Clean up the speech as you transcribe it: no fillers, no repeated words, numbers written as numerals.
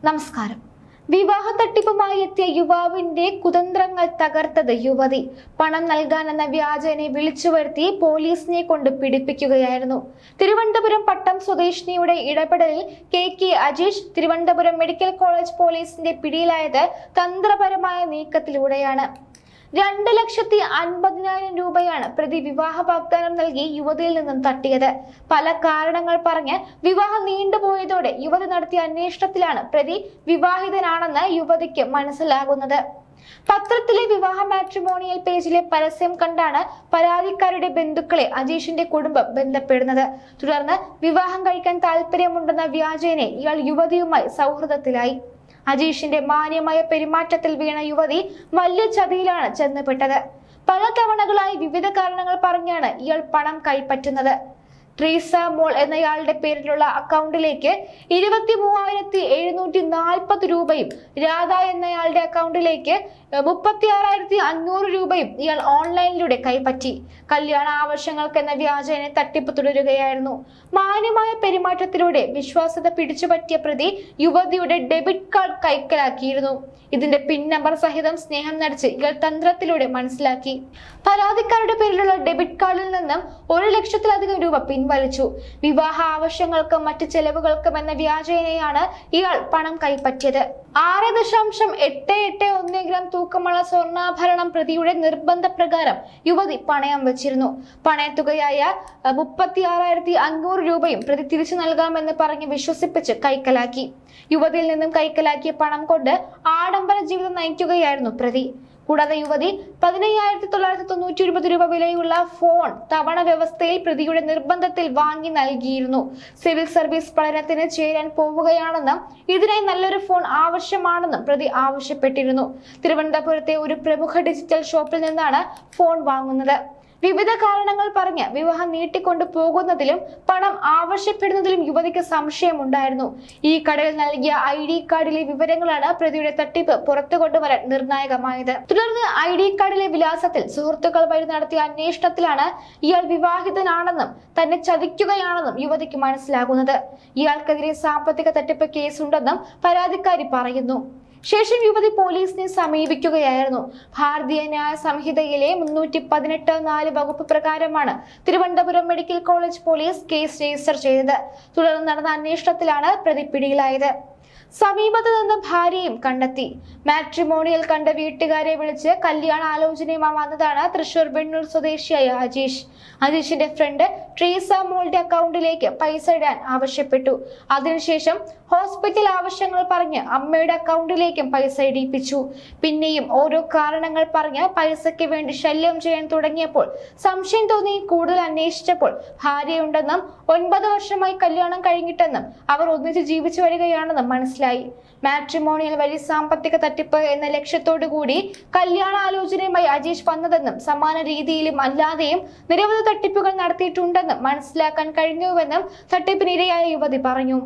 നമസ്കാരം. വിവാഹ തട്ടിപ്പുമായി എത്തിയ യുവാവിന്റെ കുതന്ത്രങ്ങൾ തകർത്തത് യുവതി. പണം നൽകാനെന്ന വ്യാജനെ വിളിച്ചു വരുത്തി പോലീസിനെ കൊണ്ട് പിടിപ്പിക്കുകയായിരുന്നു. തിരുവനന്തപുരം പട്ടം സ്വദേശിനിയുടെ ഇടപെടലിൽ K Ajeesh Thiruvananthapuram medical college പോലീസിന്റെ പിടിയിലായത് തന്ത്രപരമായ നീക്കത്തിലൂടെയാണ്. 2,50,000 രൂപയാണ് പ്രതി വിവാഹ വാഗ്ദാനം നൽകി യുവതിയിൽ നിന്നും തട്ടിയത്. പല കാരണങ്ങൾ പറഞ്ഞ് വിവാഹം നീണ്ടുപോയതോടെ യുവതി നടത്തിയ അന്വേഷണത്തിലാണ് പ്രതി വിവാഹിതനാണെന്ന് യുവതിക്ക് മനസ്സിലാകുന്നത്. പത്രത്തിലെ വിവാഹ മാട്രിമോണിയൽ പേജിലെ പരസ്യം കണ്ടാണ് പരാതിക്കാരുടെ ബന്ധുക്കളെ അജീഷിന്റെ കുടുംബം ബന്ധപ്പെടുന്നത്. തുടർന്ന് വിവാഹം കഴിക്കാൻ താല്പര്യമുണ്ടെന്ന വ്യാജേനെ ഇയാൾ യുവതിയുമായി സൗഹൃദത്തിലായി. അജീഷിന്റെ മാന്യമായ പെരുമാറ്റത്തിൽ വീണ യുവതി വലിയ ചതിയിലാണ് ചെന്നപ്പെട്ടത്. പല തവണകളായി വിവിധ കാരണങ്ങൾ പറഞ്ഞാണ് ഇയാൾ പണം കൈപ്പറ്റുന്നത്. ട്രീസ മോൾ എന്നയാളുടെ പേരിലുള്ള അക്കൗണ്ടിലേക്ക് 23,740 രൂപയും രാധ എന്നയാളുടെ അക്കൗണ്ടിലേക്ക് 36,500 രൂപയും ഇയാൾ ഓൺലൈനിലൂടെ കൈപ്പറ്റി. കല്യാണ ആവശ്യങ്ങൾക്കെന്ന വ്യാജേന തട്ടിപ്പ് തുടരുകയായിരുന്നു. മാന്യമായ പെരുമാറ്റത്തിലൂടെ വിശ്വാസ്യത പിടിച്ചുപറ്റിയ പ്രതി യുവതിയുടെ ഡെബിറ്റ് കാർഡ് കൈക്കലാക്കിയിരുന്നു. ഇതിന്റെ പിൻ നമ്പർ സഹിതം സ്നേഹം നടിച്ച് ഇയാൾ തന്ത്രത്തിലൂടെ മനസ്സിലാക്കി. പരാതിക്കാരുടെ പേരിലുള്ള ഡെബിറ്റ് കാർഡിൽ നിന്നും 1,00,000-ലധികം രൂപ പിൻവലിച്ചു. വിവാഹ ആവശ്യങ്ങൾക്കും മറ്റ് ചെലവുകൾക്കും എന്ന വ്യാജേനയാണ് ഇയാൾ പണം കൈപ്പറ്റിയത്. 6.881 ഗ്രാം തൂക്കമുള്ള സ്വർണ്ണാഭരണം പ്രതിയുടെ നിർബന്ധപ്രകാരം യുവതി പണയം വെച്ചിരുന്നു. പണയത്തുകയായ 36,500 രൂപയും പ്രതി തിരിച്ചു നൽകാമെന്ന് പറഞ്ഞ് വിശ്വസിപ്പിച്ച് കൈക്കലാക്കി. യുവതിയിൽ നിന്നും കൈക്കലാക്കിയ പണം കൊണ്ട് ആഡംബര ജീവിതം നയിക്കുകയായിരുന്നു പ്രതി. കൂടാതെ യുവതി 15,990 രൂപ വിലയുള്ള ഫോൺ തവണ വ്യവസ്ഥയിൽ പ്രതിയുടെ നിർബന്ധത്തിൽ വാങ്ങി നൽകിയിരുന്നു. സിവിൽ സർവീസ് പഠനത്തിന് ചേരാൻ പോവുകയാണെന്നും ഇതിനായി നല്ലൊരു ഫോൺ ആവശ്യമാണെന്നും പ്രതി ആവശ്യപ്പെട്ടിരുന്നു. തിരുവനന്തപുരത്തെ ഒരു പ്രമുഖ ഡിജിറ്റൽ ഷോപ്പിൽ നിന്നാണ് ഫോൺ വാങ്ങുന്നത്. വിവിധ കാരണങ്ങൾ പറഞ്ഞ് വിവാഹം നീട്ടിക്കൊണ്ടു പോകുന്നതിലും പണം ആവശ്യപ്പെടുന്നതിലും യുവതിക്ക് സംശയമുണ്ടായിരുന്നു. ഈ കടയിൽ നൽകിയ ID കാർഡിലെ വിവരങ്ങളാണ് പ്രതിയുടെ തട്ടിപ്പ് പുറത്തു കൊണ്ടുവരാൻ നിർണായകമായത്. തുടർന്ന് ID കാർഡിലെ വിലാസത്തിൽ സുഹൃത്തുക്കൾ വഴി നടത്തിയ അന്വേഷണത്തിലാണ് ഇയാൾ വിവാഹിതനാണെന്നും തന്നെ ചതിക്കുകയാണെന്നും യുവതിക്ക് മനസ്സിലാകുന്നത്. ഇയാൾക്കെതിരെ സാമ്പത്തിക തട്ടിപ്പ് കേസുണ്ടെന്നും പരാതിക്കാരി പറയുന്നു. ശേഷം യുവതി പോലീസിനെ സമീപിക്കുകയായിരുന്നു. ഭാരതീയ ന്യായ സംഹിതയിലെ 318(4) വകുപ്പ് പ്രകാരമാണ് Thiruvananthapuram medical college police case register ചെയ്തത്. തുടർന്ന് നടന്ന അന്വേഷണത്തിലാണ് പ്രതി പിടിയിലായത്. സമീപത്ത് നിന്ന് ഭാര്യയും കണ്ടെത്തി. മാട്രിമോണിയൽ കണ്ട വീട്ടുകാരെ വിളിച്ച് കല്യാണ ആലോചനയുമായി വന്നതാണ് തൃശൂർ വെണ്ണൂർ സ്വദേശിയായ അജീഷിന്റെ ഫ്രണ്ട് ട്രീസ മോളുടെ അക്കൗണ്ടിലേക്ക് പൈസ ഇടാൻ ആവശ്യപ്പെട്ടു. അതിനുശേഷം ഹോസ്പിറ്റൽ ആവശ്യങ്ങൾ പറഞ്ഞ് അമ്മയുടെ അക്കൗണ്ടിലേക്കും പൈസ ഇടിപ്പിച്ചു. പിന്നെയും ഓരോ കാരണങ്ങൾ പറഞ്ഞ് പൈസയ്ക്ക് വേണ്ടി ശല്യം ചെയ്യാൻ തുടങ്ങിയപ്പോൾ സംശയം തോന്നി കൂടുതൽ അന്വേഷിച്ചപ്പോൾ ഭാര്യയുണ്ടെന്നും 9 വർഷമായി കല്യാണം കഴിഞ്ഞിട്ടെന്നും അവർ ഒന്നിച്ച് ജീവിച്ചു വരികയാണെന്നും മനസ്സിലായി. മാട്രിമോണിയൽ വഴി സാമ്പത്തിക തട്ടിപ്പ് എന്ന ലക്ഷ്യത്തോടു കൂടി കല്യാണാലോചനയുമായി അജീഷ് വന്നതെന്നും സമാന രീതിയിലും അല്ലാതെയും നിരവധി തട്ടിപ്പുകൾ നടത്തിയിട്ടുണ്ടെന്നും മനസ്സിലാക്കാൻ കഴിഞ്ഞുവെന്നും തട്ടിപ്പിനിരയായ യുവതി പറഞ്ഞു.